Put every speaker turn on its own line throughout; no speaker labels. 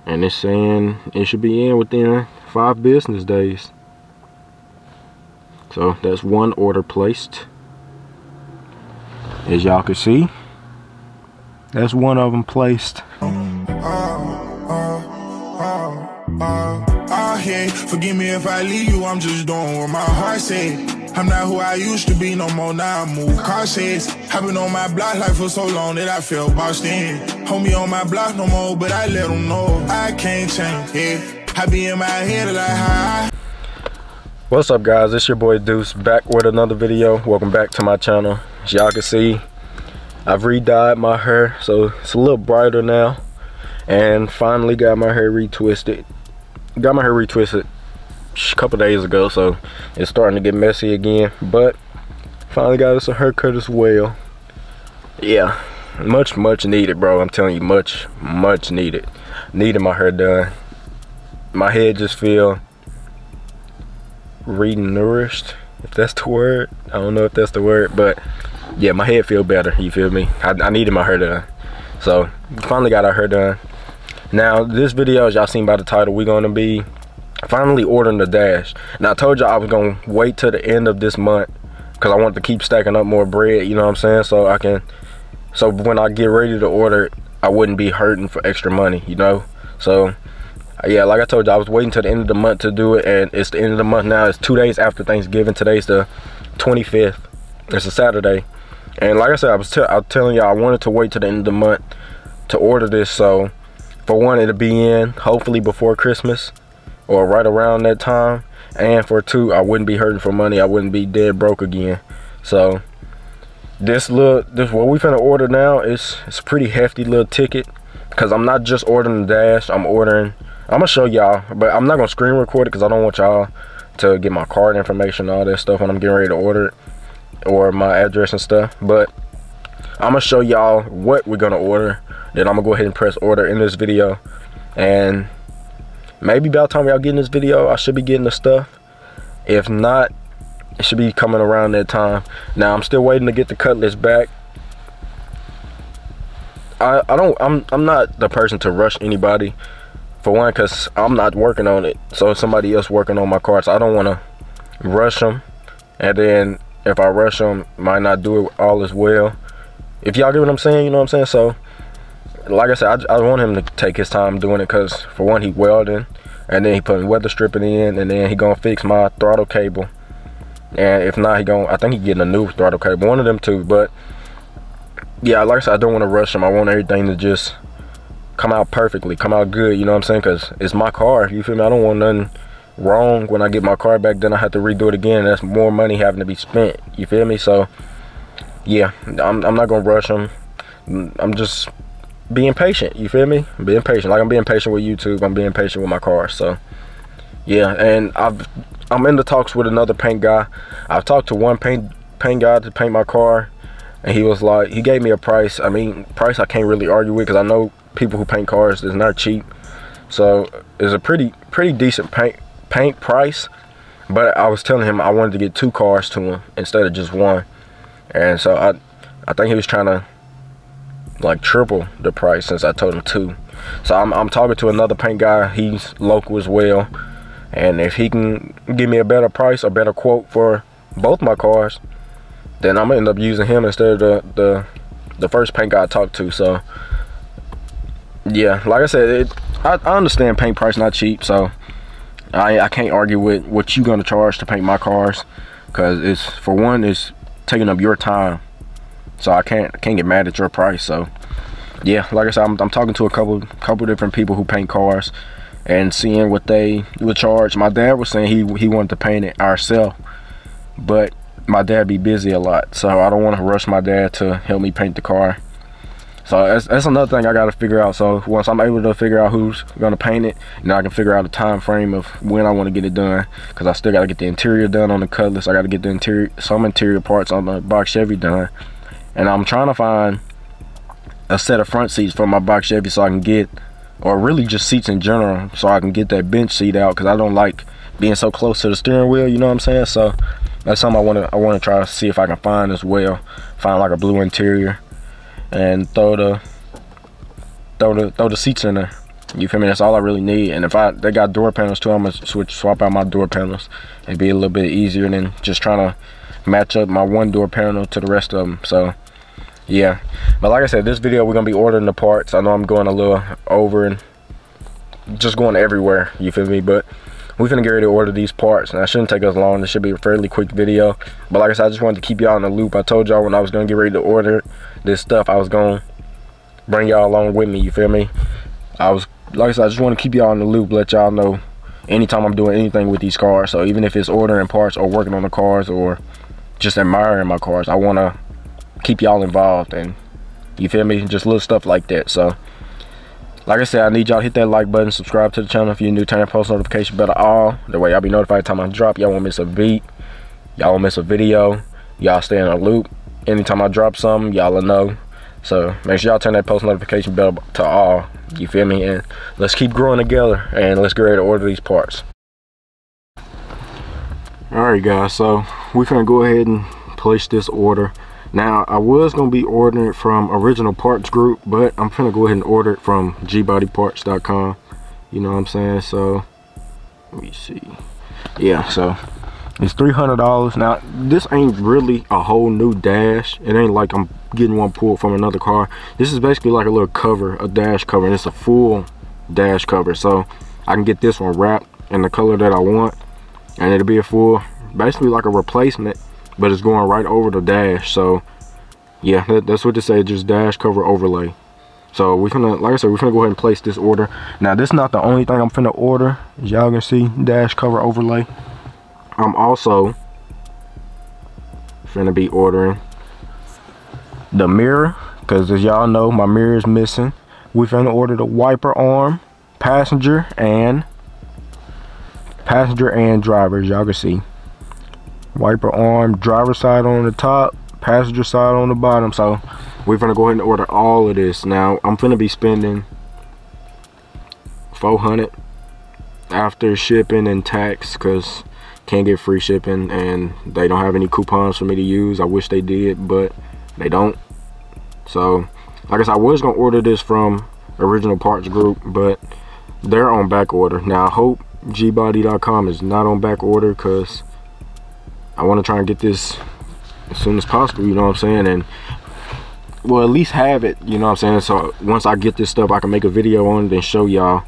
and it's saying it should be in within 5 business days. So that's one order placed. As y'all can see, that's one of them placed.
Forgive me if I leave you, I'm just doing what my heart said. I'm not who I used to be no more, now I move cautious. I've been on my block like for so long that I feel boxed in. Homie on my block no more, but I let them know I can't change, yeah. I be in my head like high.
What's up guys, it's your boy Deuce back with another video. Welcome back to my channel. As y'all can see, I've re-dyed my hair so it's a little brighter now, and finally got my hair retwisted. Got my hair retwisted a couple days ago, so it's starting to get messy again, but finally got us a haircut as well. Yeah, much needed, bro. I'm telling you, much needed. Needed my hair done. My head just feel renourished, if that's the word. I don't know if that's the word, but yeah, my head feel better, you feel me? I needed my hair done, so finally got our hair done. Now this video, as y'all seen by the title, we're going to be finally ordering the dash. Now I told y'all I was going to wait till the end of this month because I want to keep stacking up more bread, you know what I'm saying, so when I get ready to order it, I wouldn't be hurting for extra money, you know. So yeah, like I told you, I was waiting till the end of the month to do it, and it's the end of the month now. It's 2 days after Thanksgiving. Today's the 25th. It's a Saturday, and like I said, I was telling y'all I wanted to wait till the end of the month to order this, so for one, it'll be in hopefully before Christmas or right around that time, and for two, I wouldn't be hurting for money. I wouldn't be dead broke again. So this what we finna order now is it's a pretty hefty little ticket, because I'm not just ordering the dash. I'm gonna show y'all, but I'm not gonna screen record it because I don't want y'all to get my card information, all that stuff when I'm getting ready to order it, or my address and stuff. But I'm gonna show y'all what we're gonna order. Then I'm gonna go ahead and press order in this video, and maybe by the time y'all get in this video, I should be getting the stuff. If not, it should be coming around that time. Now I'm still waiting to get the Cutlass back. I'm not the person to rush anybody, for one, because I'm not working on it, so somebody else working on my car, so I don't want to rush them, and then if I rush them, might not do it all as well, if y'all get what I'm saying, you know what I'm saying. So like I said, I want him to take his time doing it, because for one, he welding, and then he putting weather stripping in, and then he gonna fix my throttle cable, and if not, I think he getting a new throttle cable, one of them two. But yeah, like I said, I don't want to rush him. I want everything to just come out perfectly, come out good, you know what I'm saying, because it's my car, you feel me. I don't want nothing wrong when I get my car back, then I have to redo it again. That's more money having to be spent, you feel me. So yeah, I'm not gonna rush him. I'm just being patient, you feel me. Being patient, like I'm being patient with YouTube, I'm being patient with my car. So yeah, and I'm in the talks with another paint guy. I've talked to one paint guy to paint my car, and he was like, he gave me a price. I mean, price I can't really argue with, because I know people who paint cars is not cheap, so it's a pretty decent paint price. But I was telling him I wanted to get 2 cars to him instead of just one, and so I think he was trying to like triple the price since I told him 2. So I'm talking to another paint guy. He's local as well, and if he can give me a better price, a better quote for both my cars, then I'm gonna end up using him instead of the first paint guy I talked to. So yeah, like I said, I understand paint price not cheap, so I can't argue with what you gonna charge to paint my cars, because it's, for one, it's taking up your time, so I can't get mad at your price. So yeah, like I said, I'm talking to a couple different people who paint cars and seeing what they would charge. My dad was saying he wanted to paint it ourselves, but my dad be busy a lot, so I don't want to rush my dad to help me paint the car. So that's another thing I got to figure out. So once I'm able to figure out who's gonna paint it, now I can figure out a time frame of when I want to get it done, because I still got to get the interior done on the Cutlass. I got to get the some interior parts on the box Chevy done, and I'm trying to find a set of front seats for my box Chevy, so I can get, or really just seats in general, so I can get that bench seat out, because I don't like being so close to the steering wheel, you know what I'm saying. So that's something I want to try to see if I can find as well. Find like a blue interior and throw the seats in there. You feel me? That's all I really need. And if they got door panels too, I'm gonna swap out my door panels. It'd be a little bit easier than just trying to match up my one door panel to the rest of them. So yeah, but like I said, this video we're gonna be ordering the parts. I know I'm going a little over and just going everywhere, you feel me, but we're gonna get ready to order these parts, and that shouldn't take us long. This should be a fairly quick video, but like I said, I just wanted to keep y'all in the loop. I told y'all when I was gonna get ready to order this stuff, I was gonna bring y'all along with me, you feel me. Like I said, I just want to keep y'all in the loop, let y'all know anytime I'm doing anything with these cars. So even if it's ordering parts or working on the cars or just admiring my cars, I want to keep y'all involved, and you feel me, just little stuff like that. So like I said, I need y'all to hit that like button, subscribe to the channel if you're new, turn on post notification bell all. That way y'all be notified every time I drop. Y'all won't miss a beat, y'all won't miss a video, y'all stay in the loop. Anytime I drop something, y'all will know. So make sure y'all turn that post notification bell to all, you feel me, and let's keep growing together, and let's get ready to order these parts. Alright guys, so we're gonna go ahead and place this order. Now I was gonna be ordering it from Original Parts Group, but I'm gonna go ahead and order it from gbodyparts.com, you know what I'm saying. So let me see, yeah, so it's $300. Now this ain't really a whole new dash. It ain't like I'm getting one pulled from another car. This is basically like a little cover, a dash cover, and it's a full dash cover. So I can get this one wrapped in the color that I want, and it'll be a full, basically like a replacement, but it's going right over the dash. So yeah, that's what they say, just dash cover overlay. So we're gonna, like I said, we're gonna go ahead and place this order. Now this is not the only thing I'm finna order. As y'all can see, dash cover overlay. I'm also finna be ordering the mirror, because as y'all know, my mirror is missing. We're finna order the wiper arm, passenger and driver. As y'all can see, wiper arm, driver side on the top, passenger side on the bottom. So we're gonna go ahead and order all of this. Now I'm finna be spending $400 after shipping and tax, because can't get free shipping, and they don't have any coupons for me to use. I wish they did, but they don't. So like I said, I was gonna order this from Original Parts Group, but they're on back order. Now I hope gbody.com is not on back order, because I want to try and get this as soon as possible, you know what I'm saying, and well, at least have it, you know what I'm saying, so once I get this stuff I can make a video on it and show y'all.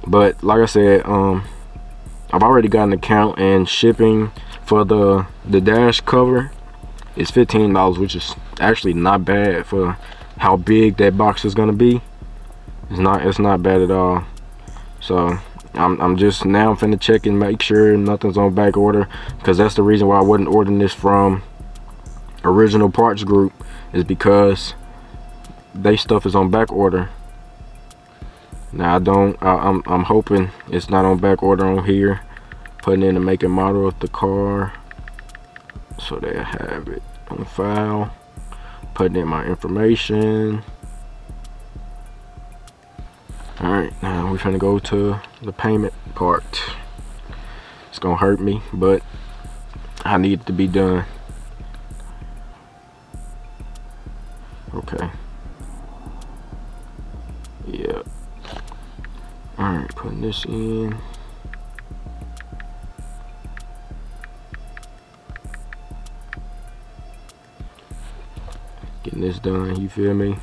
But like I said, I've already got an account, and shipping for the dash cover is $15, which is actually not bad for how big that box is gonna be. It's not bad at all. So I'm just now finna check and make sure nothing's on back order, because that's the reason why I wasn't ordering this from Original Parts Group, is because they stuff is on back order. Now I'm hoping it's not on back order on here. Putting in the make and model of the car, so they have it on file. Putting in my information. Alright, now we're gonna go to the payment part. It's gonna hurt me, but I need it to be done. Okay. Yeah. Alright, putting this in. Getting this done, you feel me?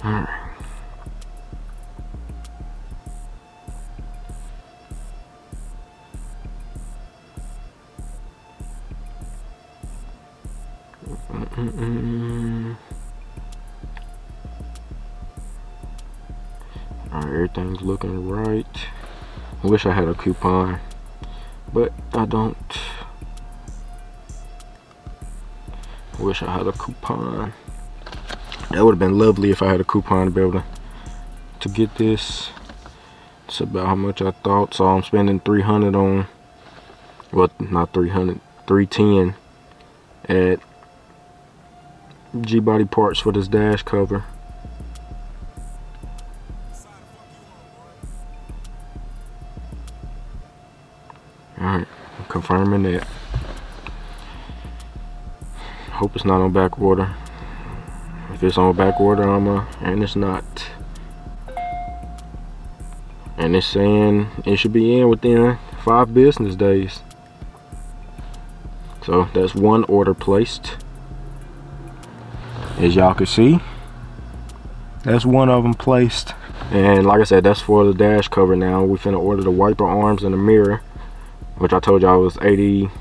Alright. Alright, everything's looking right. I wish I had a coupon, but I don't. I wish I had a coupon. That would have been lovely if I had a coupon to be able to get this. It's about how much I thought, so I'm spending $300 on, well, not 300, $310 at G-Body Parts for this dash cover. confirming that. Hope it's not on back order. If it's on back order, and it's not. And it's saying it should be in within 5 business days. So that's one order placed. As y'all can see, that's one of them placed. And like I said, that's for the dash cover. Now we finna order the wiper arms and the mirror, which I told y'all was $81.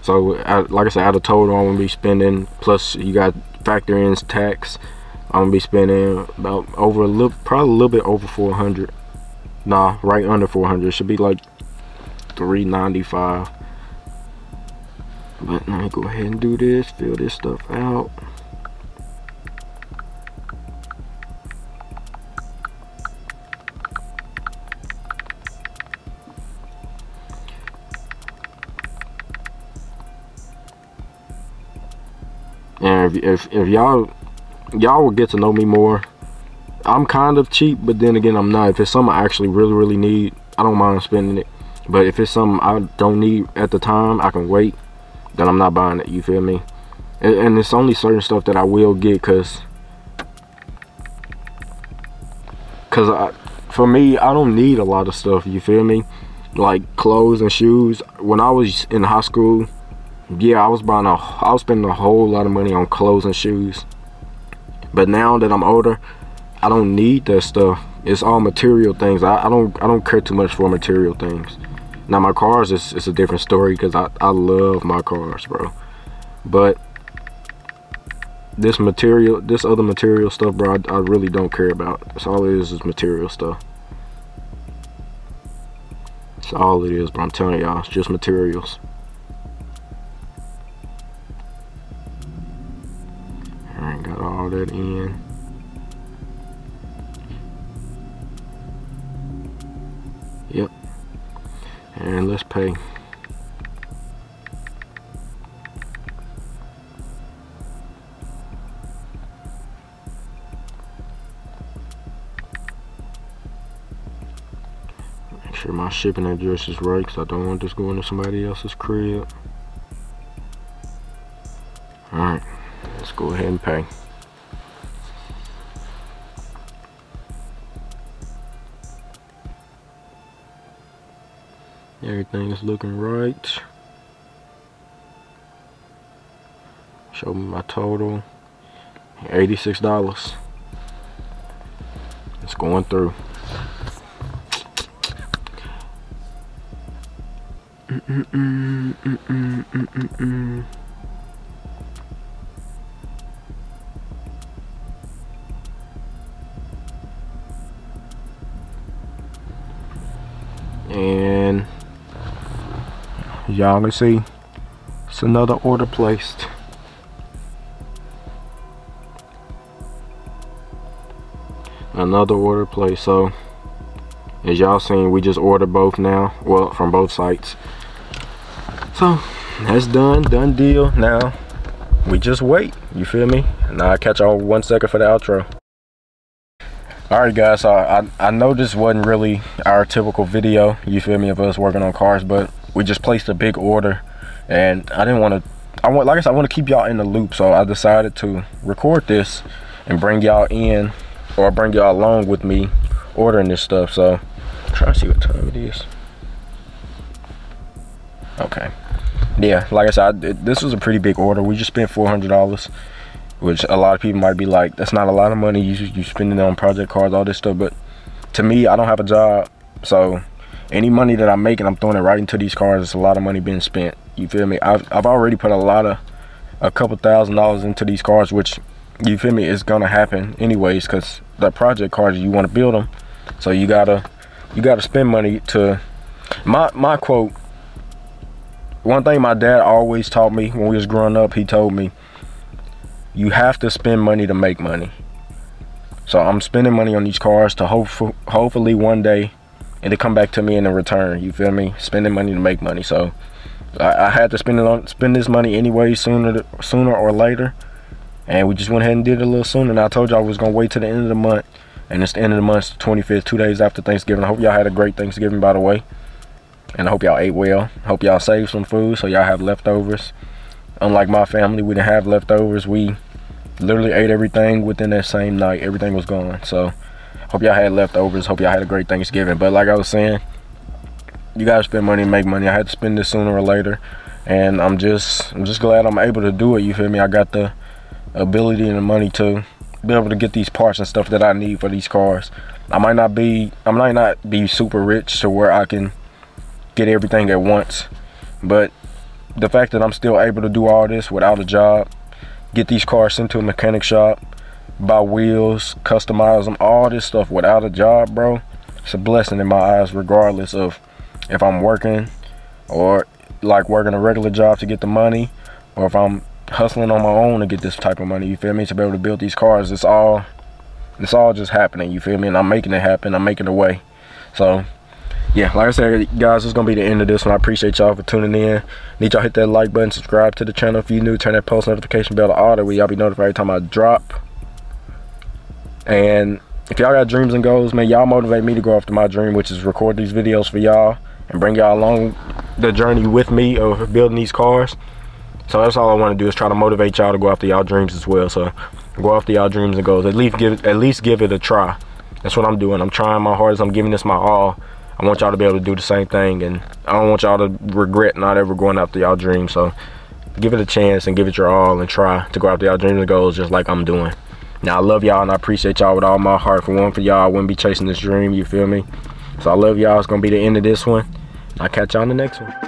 So like I said, out of total I'm gonna be spending, plus you got factor in tax, I'm gonna be spending about probably a little bit over 400. Nah, right under 400. It should be like 395. But let me go ahead and do this, fill this stuff out. And if y'all will get to know me more, I'm kind of cheap, but then again I'm not. If it's something I actually really need, I don't mind spending it. But if it's something I don't need at the time, I can wait, then I'm not buying it, you feel me? And it's only certain stuff that I will get, cause for me, I don't need a lot of stuff, you feel me? Like clothes and shoes. When I was in high school, yeah, I was spending a whole lot of money on clothes and shoes. But now that I'm older, I don't need that stuff. It's all material things. I don't care too much for material things. Now my cars, it's a different story, because I love my cars, bro. But this other material stuff, bro, I really don't care about. That's all it is material stuff. That's all it is, bro. I'm telling y'all, it's just materials. Alright, got all that in. Yep. And let's pay. Make sure my shipping address is right, because I don't want this going to somebody else's crib. Alright, let's go ahead and pay. Everything is looking right. Show me my total. $86. It's going through. And y'all can see it's another order placed. Another order placed. So as y'all seen, we just ordered both now, well, from both sites. So that's done deal. Now we just wait, you feel me? And I'll catch y'all 1 second for the outro. Alright guys, so I know this wasn't really our typical video, you feel me, of us working on cars, but we just placed a big order, and I didn't want to, like I said, I want to keep y'all in the loop, so I decided to record this and bring y'all in, or bring y'all along with me ordering this stuff. So I'm trying to see what time it is. Okay, yeah, like I said, this was a pretty big order. We just spent $400, which a lot of people might be like, that's not a lot of money you spending on project cars, all this stuff. But to me, I don't have a job, so any money that I'm making, I'm throwing it right into these cars. It's a lot of money being spent, you feel me? I've already put a couple $1,000s into these cars, which, you feel me, is gonna happen anyways, because the project cars, you want to build them, so you gotta spend money to, my quote, one thing my dad always taught me when we was growing up, he told me, you have to spend money to make money. So I'm spending money on these cars to hopefully one day it'll come back to me in a return, you feel me? Spending money to make money. So I had to spend this money anyway, sooner or later, and we just went ahead and did it a little sooner. And I told y'all I was gonna wait till the end of the month And it's the end of the month, 25th, 2 days after Thanksgiving. I hope y'all had a great Thanksgiving, by the way. And I hope y'all ate well. Hope y'all saved some food so y'all have leftovers. Unlike my family, we didn't have leftovers. We literally ate everything within that same night. Everything was gone. So hope y'all had leftovers. Hope y'all had a great Thanksgiving. But like I was saying, you guys spend money and make money. I had to spend this sooner or later, and I'm just glad I'm able to do it. You feel me? I got the ability and the money to be able to get these parts and stuff that I need for these cars. I might not be super rich to where I can get everything at once, but the fact that I'm still able to do all this without a job, get these cars sent to a mechanic shop, buy wheels, customize them, all this stuff without a job, bro, it's a blessing in my eyes, regardless of if I'm working or like working a regular job to get the money, or if I'm hustling on my own to get this type of money. You feel me? To be able to build these cars, it's all just happening. You feel me? And I'm making it happen. I'm making the way. So yeah, like I said, guys, this is gonna be the end of this one. I appreciate y'all for tuning in. Need y'all hit that like button, subscribe to the channel if you're new, turn that post notification bell to all that way y'all be notified every time I drop. And if y'all got dreams and goals, man, y'all motivate me to go after my dream, which is record these videos for y'all and bring y'all along the journey with me of building these cars. So that's all I want to do, is try to motivate y'all to go after y'all dreams as well. So go after y'all dreams and goals. At least give it a try. That's what I'm doing. I'm trying my hardest. I'm giving this my all. I want y'all to be able to do the same thing, and I don't want y'all to regret not ever going after y'all dreams. So give it a chance and give it your all and try to go after y'all dreams and goals just like I'm doing. Now I love y'all and I appreciate y'all with all my heart. For one, for y'all, I wouldn't be chasing this dream, you feel me? So I love y'all. It's gonna be the end of this one. I'll catch y'all on the next one.